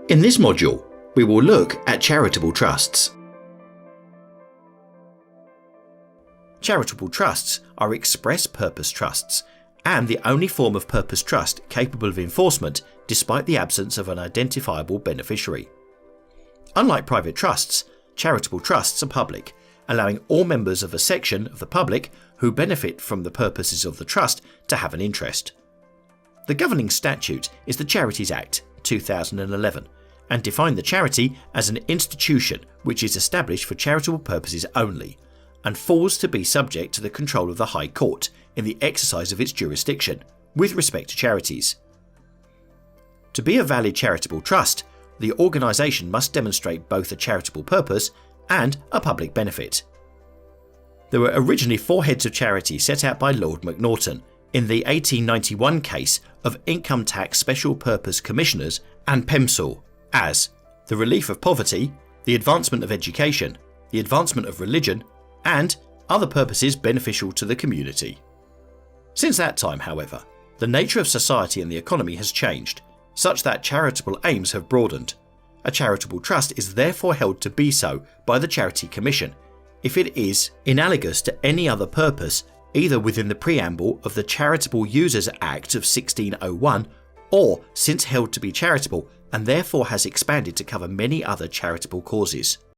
In this module, we will look at charitable trusts. Charitable trusts are express purpose trusts and the only form of purpose trust capable of enforcement despite the absence of an identifiable beneficiary. Unlike private trusts, charitable trusts are public, allowing all members of a section of the public who benefit from the purposes of the trust to have an interest. The governing statute is the Charities Act 2011 and defined the charity as an institution which is established for charitable purposes only and falls to be subject to the control of the High Court in the exercise of its jurisdiction with respect to charities. To be a valid charitable trust, the organisation must demonstrate both a charitable purpose and a public benefit. There were originally 4 heads of charity set out by Lord Macnaghten in the 1891 case of Income Tax Special Purpose Commissioners and PEMSOL as the relief of poverty, the advancement of education, the advancement of religion, and other purposes beneficial to the community. Since that time, however, the nature of society and the economy has changed, such that charitable aims have broadened. A charitable trust is therefore held to be so by the Charity Commission if it is analogous to any other purpose either within the preamble of the Charitable Users Act of 1601 or since held to be charitable and therefore has expanded to cover many other charitable causes.